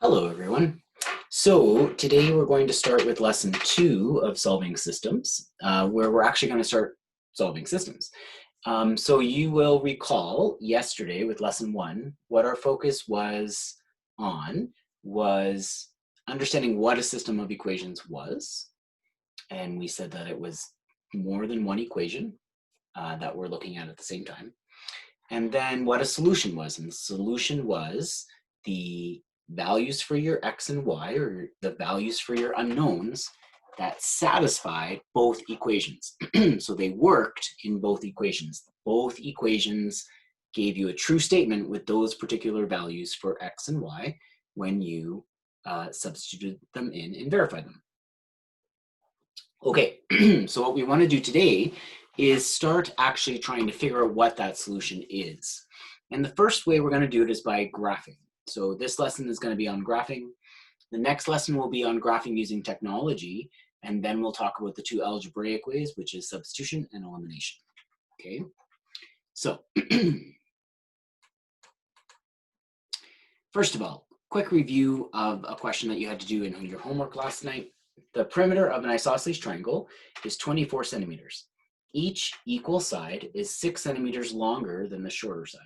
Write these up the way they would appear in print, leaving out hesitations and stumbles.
Hello, everyone. So today we're going to start with lesson 2 of solving systems, where we're actually going to start solving systems. So you will recall yesterday with lesson 1, what our focus was on was understanding what a system of equations was. And we said that it was more than one equation that we're looking at the same time. And then what a solution was. And the solution was the values for your x and y, or the values for your unknowns that satisfy both equations. So they worked in both equations. Both equations gave you a true statement with those particular values for x and y when you substituted them in and verified them. Okay, so what we want to do today is start actually trying to figure out what that solution is. And the first way we're going to do it is by graphing. So this lesson is going to be on graphing. The next lesson will be on graphing using technology, and then we'll talk about the two algebraic ways, which is substitution and elimination. Okay, so first of all, quick review of a question that you had to do in your homework last night. The perimeter of an isosceles triangle is 24 centimeters. Each equal side is 6 centimeters longer than the shorter side.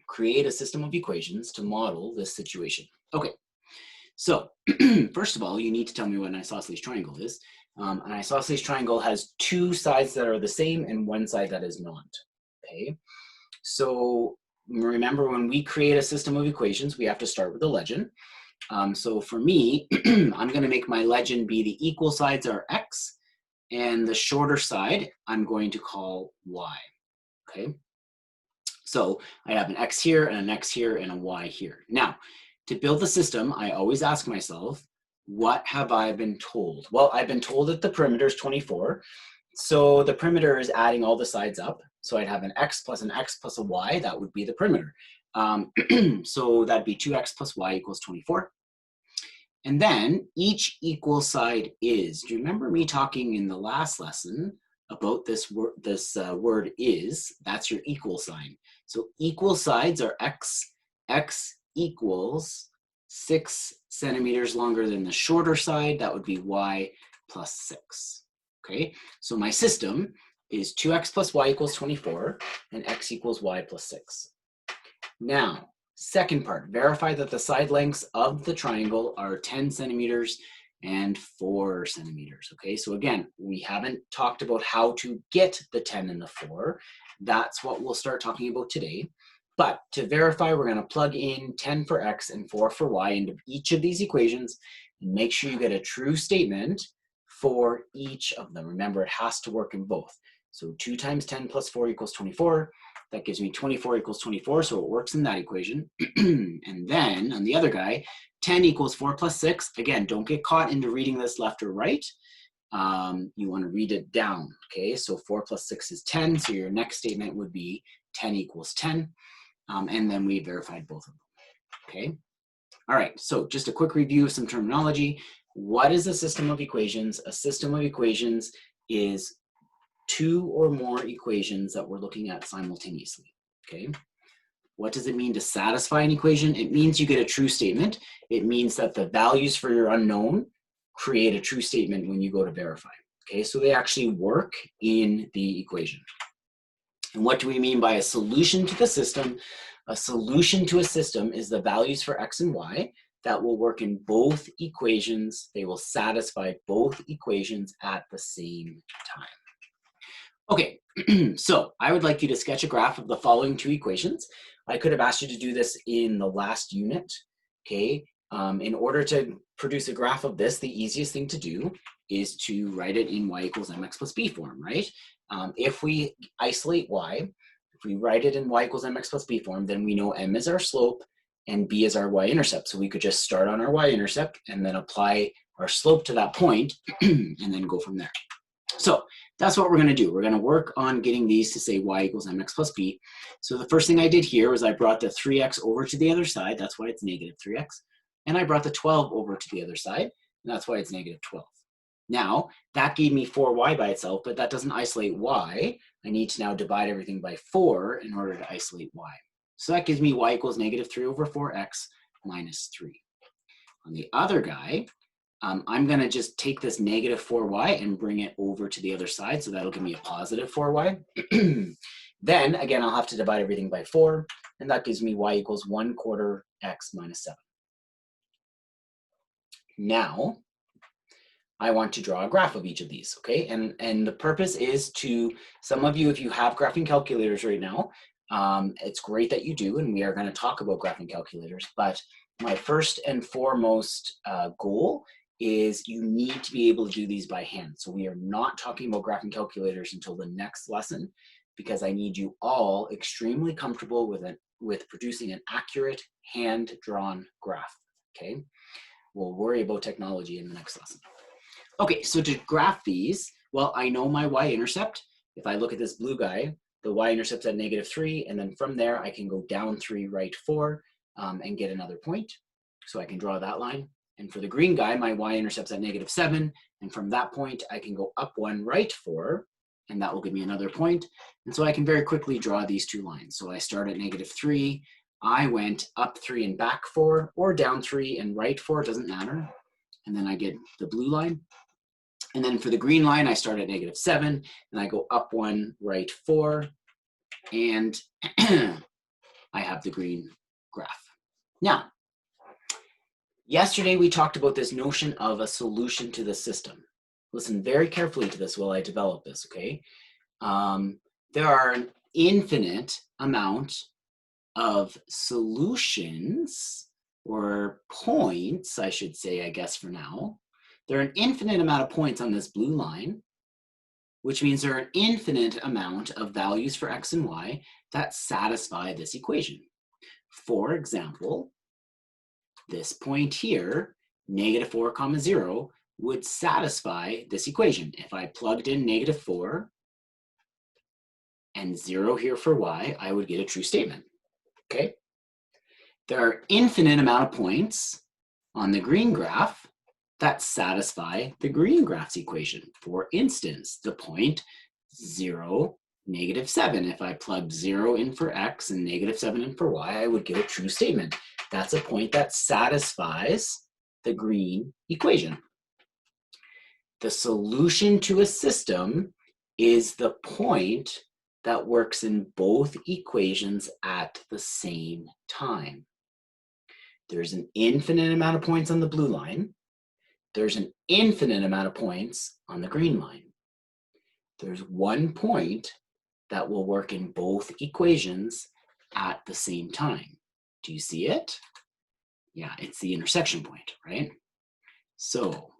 Create a system of equations to model this situation. Okay, so first of all, you need to tell me what an isosceles triangle is. An isosceles triangle has two sides that are the same and one side that is not. Okay, so remember, when we create a system of equations, we have to start with a legend. So for me, I'm going to make my legend be the equal sides are x, and the shorter side I'm going to call y. Okay, so I have an x here and an x here and a y here. Now, to build the system, I always ask myself, what have I been told? Well, I've been told that the perimeter is 24. So the perimeter is adding all the sides up. So I'd have an x plus a y. That would be the perimeter. So that'd be 2x plus y equals 24. And then each equal side is. Do you remember me talking in the last lesson about this word is? That's your equal sign. So equal sides are x. X equals 6 centimeters longer than the shorter side. That would be y plus 6. Okay, so my system is 2x plus y equals 24, and x equals y plus 6. Now, second part, verify that the side lengths of the triangle are 10 centimeters and 4 centimeters. Okay, so again, we haven't talked about how to get the 10 and the 4. That's what we'll start talking about today. But to verify, we're going to plug in 10 for x and 4 for y into each of these equations and make sure you get a true statement for each of them. Remember, it has to work in both. So 2 times 10 plus 4 equals 24. That gives me 24 equals 24, so it works in that equation. And then on the other guy, 10 equals 4 plus 6. Again, don't get caught into reading this left or right. You want to read it down, okay? So 4 plus 6 is 10, so your next statement would be 10 equals 10. And then we verified both of them, okay? All right, so just a quick review of some terminology. What is a system of equations? A system of equations is two or more equations that we're looking at simultaneously, okay? What does it mean to satisfy an equation? It means you get a true statement. It means that the values for your unknown create a true statement when you go to verify, okay? So they actually work in the equation. And what do we mean by a solution to the system? A solution to a system is the values for x and y that will work in both equations. They will satisfy both equations at the same time. Okay, so I would like you to sketch a graph of the following two equations. I could have asked you to do this in the last unit, okay? In order to produce a graph of this, the easiest thing to do is to write it in y equals mx plus b form, right? If we isolate y, if we write it in y equals mx plus b form, then we know m is our slope and b is our y-intercept. So we could just start on our y-intercept and then apply our slope to that point and then go from there. So that's what we're going to do. We're going to work on getting these to say y equals mx plus b. So the first thing I did here was I brought the 3x over to the other side. That's why it's negative 3x. And I brought the 12 over to the other side. And that's why it's negative 12. Now, that gave me 4y by itself, but that doesn't isolate y. I need to now divide everything by 4 in order to isolate y. So that gives me y equals negative 3 over 4x minus 3. On the other guy, I'm going to just take this negative 4y and bring it over to the other side, so that'll give me a positive 4y. Then, again, I'll have to divide everything by 4, and that gives me y equals 1/4 x minus 7. Now, I want to draw a graph of each of these, okay? And the purpose is to, some of you, if you have graphing calculators right now, it's great that you do, and we are going to talk about graphing calculators, but my first and foremost goal is you need to be able to do these by hand. So we are not talking about graphing calculators until the next lesson, because I need you all extremely comfortable with producing an accurate hand-drawn graph, okay? We'll worry about technology in the next lesson. Okay, so to graph these, well, I know my y-intercept. If I look at this blue guy, the y-intercept's at -3, and then from there I can go down 3, right 4, and get another point. So I can draw that line. And for the green guy, my y-intercept's at -7, and from that point I can go up 1, right 4, and that will give me another point. And so I can very quickly draw these two lines. So I start at -3, I went up 3 and back 4, or down 3 and right 4, it doesn't matter. And then I get the blue line. And then for the green line, I start at -7, and I go up 1, right 4, and I have the green graph. Now, yesterday we talked about this notion of a solution to the system. Listen very carefully to this while I develop this, okay? There are an infinite amount of solutions, or points, I should say, I guess for now. There are an infinite amount of points on this blue line, which means there are an infinite amount of values for x and y that satisfy this equation. For example, this point here, -4, 0, would satisfy this equation. If I plugged in -4 and 0 here for y, I would get a true statement, okay? There are infinite amount of points on the green graph that satisfy the green graph's equation. For instance, the point 0, -7. If I plugged 0 in for x and -7 in for y, I would get a true statement. That's a point that satisfies the green equation. The solution to a system is the point that works in both equations at the same time. There's an infinite amount of points on the blue line. There's an infinite amount of points on the green line. There's one point that will work in both equations at the same time. Do you see it? Yeah, it's the intersection point, right? So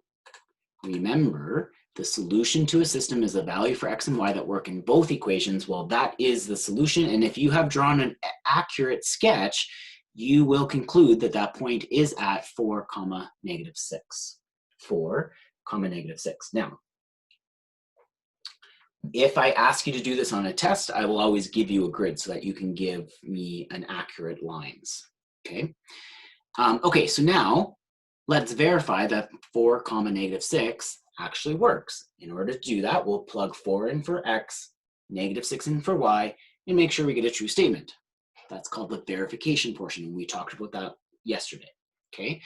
remember, the solution to a system is the value for x and y that work in both equations. Well, that is the solution. And if you have drawn an accurate sketch, you will conclude that that point is at 4, -6. 4, -6. Now, if I ask you to do this on a test, I will always give you a grid so that you can give me an accurate lines, okay? Okay, so now let's verify that 4, -6 actually works. In order to do that, we'll plug 4 in for x, -6 in for y, and make sure we get a true statement. That's called the verification portion, and we talked about that yesterday, okay?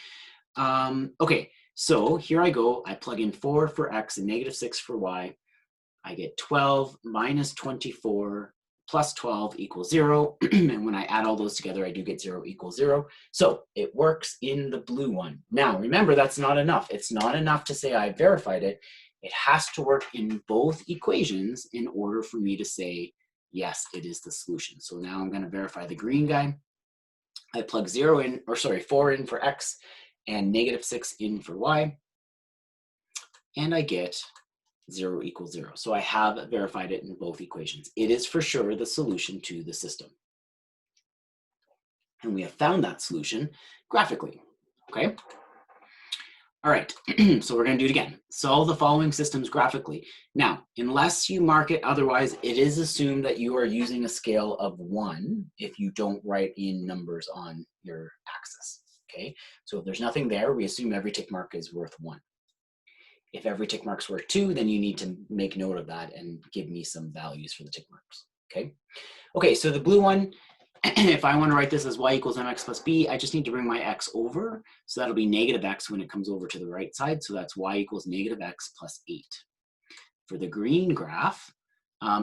Okay, so here I go. I plug in 4 for x and -6 for y. I get 12 minus 24 plus 12 equals 0. And when I add all those together, I do get 0 equals 0. So it works in the blue one. Now, remember, that's not enough. It's not enough to say I verified it. It has to work in both equations in order for me to say, yes, it is the solution. So now I'm going to verify the green guy. I plug 4 in for x and -6 in for y. And I get 0 equals 0. So I have verified it in both equations. It is for sure the solution to the system. And we have found that solution graphically, okay? All right, so we're gonna do it again. Solve the following systems graphically. Now, unless you mark it otherwise, it is assumed that you are using a scale of 1 if you don't write in numbers on your axis, okay? So if there's nothing there, we assume every tick mark is worth 1. If every tick mark's worth 2, then you need to make note of that and give me some values for the tick marks, okay? Okay, so the blue one, if I want to write this as y equals mx plus b, I just need to bring my x over. So that'll be negative x when it comes over to the right side. So that's y equals negative x plus 8. For the green graph,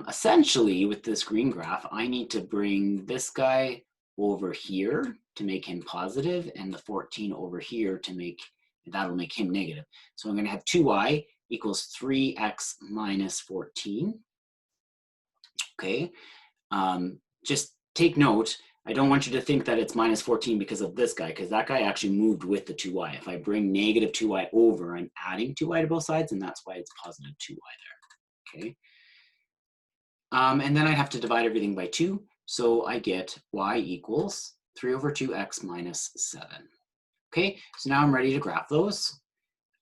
essentially with this green graph, I need to bring this guy over here to make him positive, and the 14 over here to make, that'll make him negative. So I'm going to have 2y equals 3x minus 14. Okay, just take note, I don't want you to think that it's minus 14 because of this guy, because that guy actually moved with the 2y. If I bring negative 2y over, I'm adding 2y to both sides, and that's why it's positive 2y there. Okay. And then I have to divide everything by 2. So I get y equals 3 over 2x minus 7. Okay, so now I'm ready to graph those.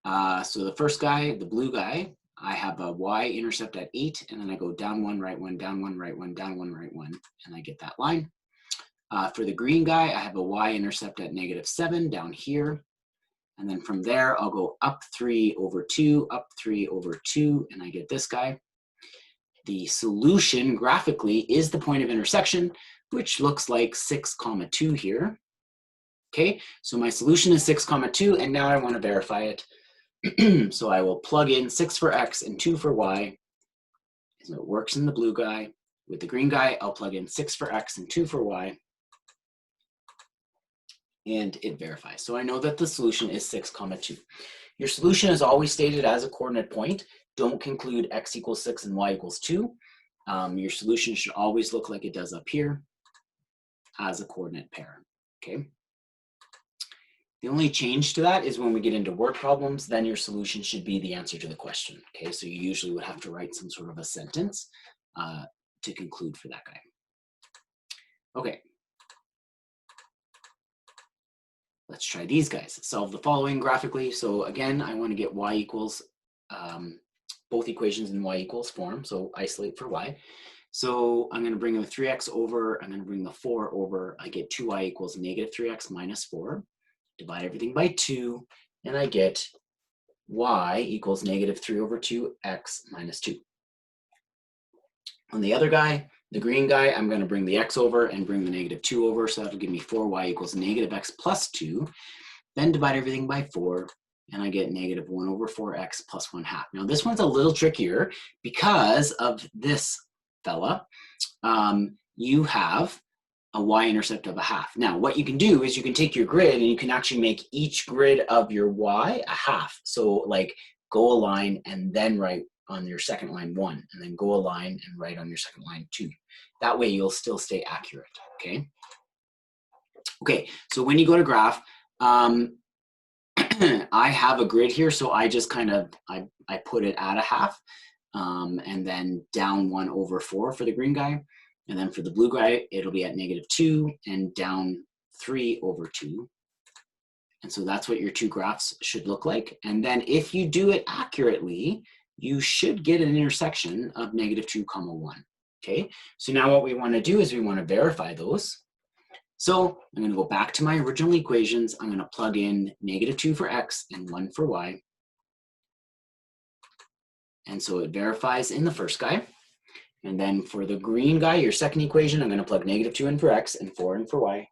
So the first guy, the blue guy, I have a y-intercept at 8, and then I go down 1, right 1, down 1, right 1, down 1, right 1, and I get that line. For the green guy, I have a y-intercept at negative 7 down here. And then from there, I'll go up 3 over 2, up 3 over 2, and I get this guy. The solution graphically is the point of intersection, which looks like 6, 2 here. Okay, so my solution is 6, 2, and now I want to verify it. So I will plug in 6 for x and 2 for y. So it works in the blue guy. With the green guy, I'll plug in 6 for x and 2 for y. And it verifies. So I know that the solution is 6, 2. Your solution is always stated as a coordinate point. Don't conclude x equals 6 and y equals 2. Your solution should always look like it does up here as a coordinate pair. Okay. The only change to that is when we get into word problems, then your solution should be the answer to the question. Okay, so you usually would have to write some sort of a sentence to conclude for that guy. Okay. Let's try these guys. Solve the following graphically. So again, I want to get y equals both equations in y equals form. So isolate for y. So I'm going to bring the 3x over. I'm going to bring the 4 over. I get 2y equals negative 3x minus 4. Divide everything by 2, and I get y equals negative 3 over 2x minus 2. On the other guy, the green guy, I'm going to bring the x over and bring the negative 2 over, so that'll give me 4y equals negative x plus 2. Then divide everything by 4, and I get negative 1 over 4x plus 1 half. Now this one's a little trickier because of this fella. You have a y-intercept of a half. Now, what you can do is you can take your grid and you can actually make each grid of your y a half. So like go a line and then write on your second line 1, and then go a line and write on your second line 2. That way you'll still stay accurate, okay? Okay, so when you go to graph, I have a grid here, so I just kind of, I put it at a half, and then down 1 over 4 for the green guy. And then for the blue guy, it'll be at negative 2 and down 3 over 2. And so that's what your two graphs should look like. And then if you do it accurately, you should get an intersection of negative 2, 1. Okay, so now what we want to do is we want to verify those. So I'm going to go back to my original equations. I'm going to plug in negative 2 for x and 1 for y. And so it verifies in the first guy. And then for the green guy, your second equation, I'm going to plug negative 2 in for x and 4 in for y.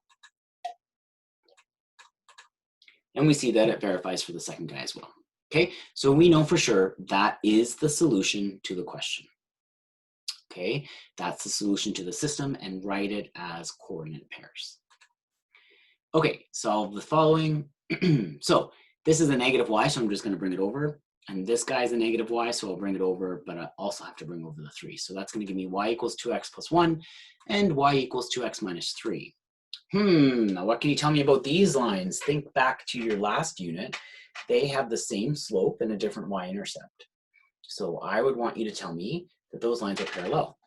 And we see that it verifies for the second guy as well. Okay, so we know for sure that is the solution to the question. Okay, that's the solution to the system, and write it as coordinate pairs. Okay, solve the following. So this is a negative y, so I'm just going to bring it over. And this guy is a negative y, so I'll bring it over, but I also have to bring over the 3. So that's going to give me y equals 2x plus 1 and y equals 2x minus 3. Now what can you tell me about these lines? Think back to your last unit. They have the same slope and a different y-intercept. So I would want you to tell me that those lines are parallel.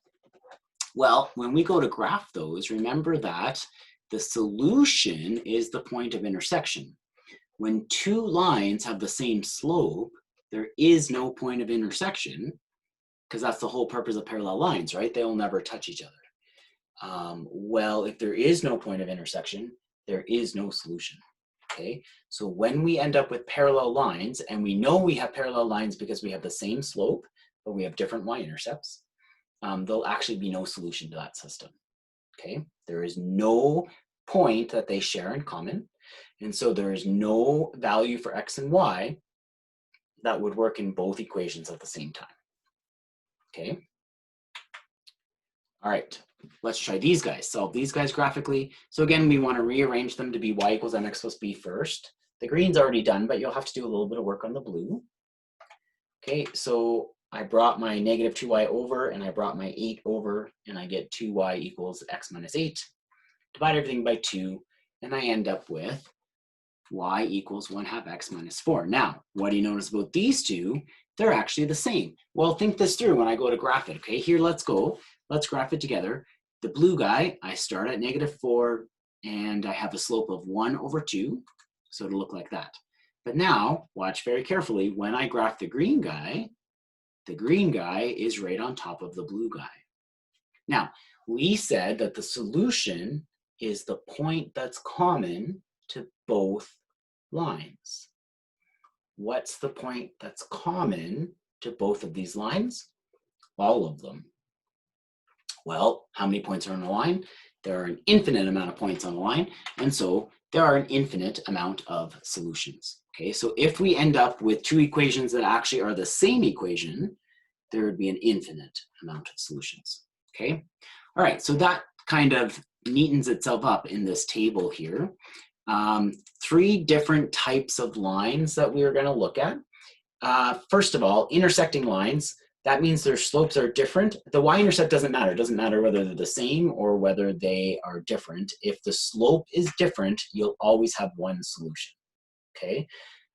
Well, when we go to graph those, remember that the solution is the point of intersection. When two lines have the same slope, there is no point of intersection, because that's the whole purpose of parallel lines, right? They'll never touch each other. Well, if there is no point of intersection, there is no solution, okay? So when we end up with parallel lines, and we know we have parallel lines because we have the same slope, but we have different y-intercepts, there'll actually be no solution to that system, okay? There is no point that they share in common. And so there is no value for x and y that would work in both equations at the same time. Okay. All right, let's try these guys. Solve these guys graphically. So again, we want to rearrange them to be y equals mx plus b first. The green's already done, but you'll have to do a little bit of work on the blue. Okay, so I brought my negative 2y over, and I brought my 8 over, and I get 2y equals x minus 8. Divide everything by 2, and I end up with y equals 1/2 x minus 4. Now, what do you notice about these two? They're actually the same. Well, think this through when I go to graph it. Okay, here, let's go. Let's graph it together. The blue guy, I start at negative 4, and I have a slope of 1 over 2, so it'll look like that. But now, watch very carefully. When I graph the green guy is right on top of the blue guy. Now, we said that the solution is the point that's common to both lines. What's the point that's common to both of these lines? All of them. Well, how many points are on a line? There are an infinite amount of points on a line, and so there are an infinite amount of solutions. Okay, so if we end up with two equations that actually are the same equation, there would be an infinite amount of solutions. Okay, all right, so that kind of neatens itself up in this table here. 3 different types of lines that we are going to look at. First of all, intersecting lines. That means their slopes are different. The y-intercept doesn't matter. It doesn't matter whether they're the same or whether they are different. If the slope is different, you'll always have one solution, okay?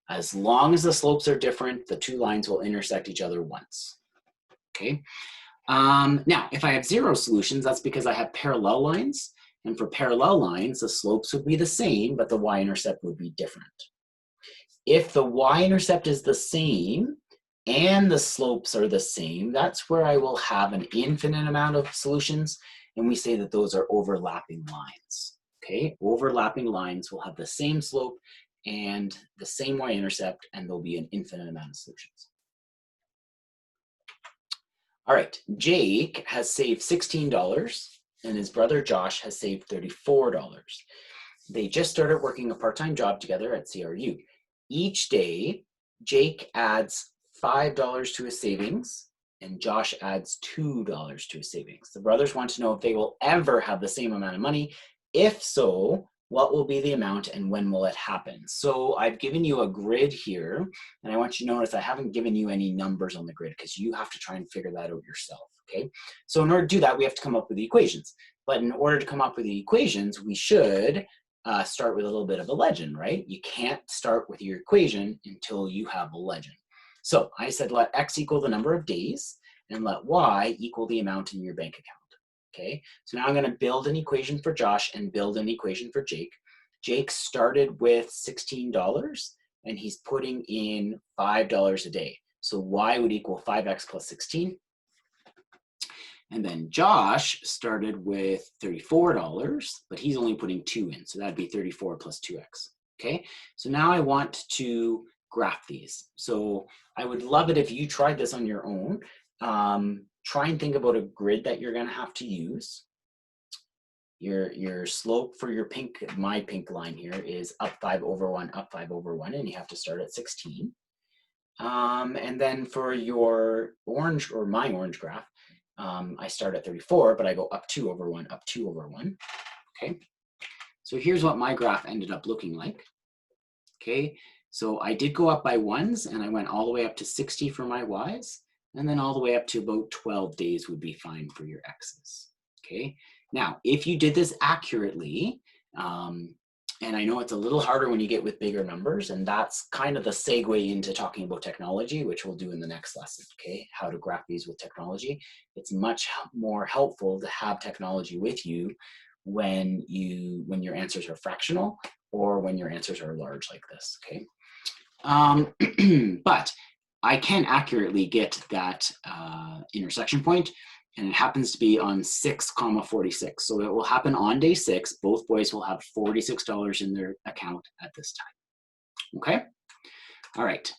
As long as the slopes are different, the 2 lines will intersect each other once, okay? Now, if I have 0 solutions, that's because I have parallel lines. And for parallel lines, the slopes would be the same, but the y-intercept would be different. If the y-intercept is the same, and the slopes are the same, that's where I will have an infinite amount of solutions, and we say that those are overlapping lines, okay? Overlapping lines will have the same slope and the same y-intercept, and there'll be an infinite amount of solutions. All right, Jake has saved $16, and his brother Josh has saved $34. They just started working a part-time job together at CRU. Each day, Jake adds $5 to his savings, and Josh adds $2 to his savings. The brothers want to know if they will ever have the same amount of money. If so, what will be the amount and when will it happen? So I've given you a grid here, and I want you to notice I haven't given you any numbers on the grid because you have to try and figure that out yourself, okay? So in order to do that, we have to come up with the equations. But in order to come up with the equations, we should start with a little bit of a legend, right? You can't start with your equation until you have a legend. So I said let x equal the number of days and let y equal the amount in your bank account. Okay, so now I'm going to build an equation for Josh and build an equation for Jake. Jake started with $16 and he's putting in $5 a day. So y would equal 5x plus 16. And then Josh started with $34, but he's only putting 2 in. So that'd be 34 plus 2x. Okay, so now I want to graph these. So I would love it if you tried this on your own. Try and think about a grid that you're going to have to use. Your slope for your pink, my pink line here is up 5 over 1, up 5 over 1, and you have to start at 16. And then for your orange or my orange graph, I start at 34, but I go up 2 over 1, up 2 over 1. Okay, so here's what my graph ended up looking like. Okay, so I did go up by 1s, and I went all the way up to 60 for my y's, and then all the way up to about 12 days would be fine for your x's. Okay, now if you did this accurately, and I know it's a little harder when you get with bigger numbers, and that's kind of the segue into talking about technology, which we'll do in the next lesson, okay? How to graph these with technology. It's much more helpful to have technology with you when your answers are fractional or when your answers are large like this, okay? But I can accurately get that intersection point, and it happens to be on 6,46. So it will happen on day 6. Both boys will have $46 in their account at this time. Okay? All right.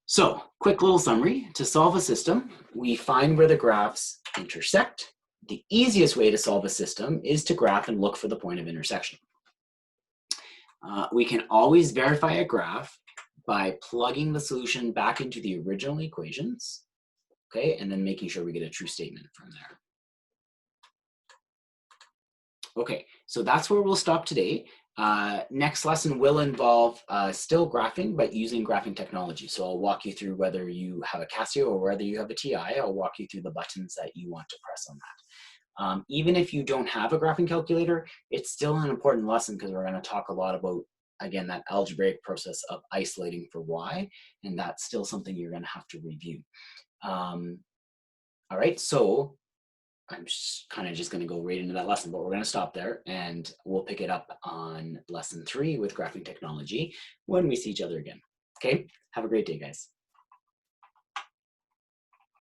So quick little summary. To solve a system, we find where the graphs intersect. the easiest way to solve a system is to graph and look for the point of intersection. We can always verify a graph by plugging the solution back into the original equations, okay, and then making sure we get a true statement from there. Okay, so that's where we'll stop today. Next lesson will involve still graphing, but using graphing technology. So I'll walk you through whether you have a Casio or whether you have a TI. I'll walk you through the buttons that you want to press on that. Even if you don't have a graphing calculator, it's still an important lesson because we're going to talk a lot about, again, that algebraic process of isolating for y, and that's still something you're going to have to review. All right, so I'm kind of just going to go right into that lesson, but we're going to stop there and we'll pick it up on lesson 3 with graphing technology when we see each other again. Okay, have a great day, guys.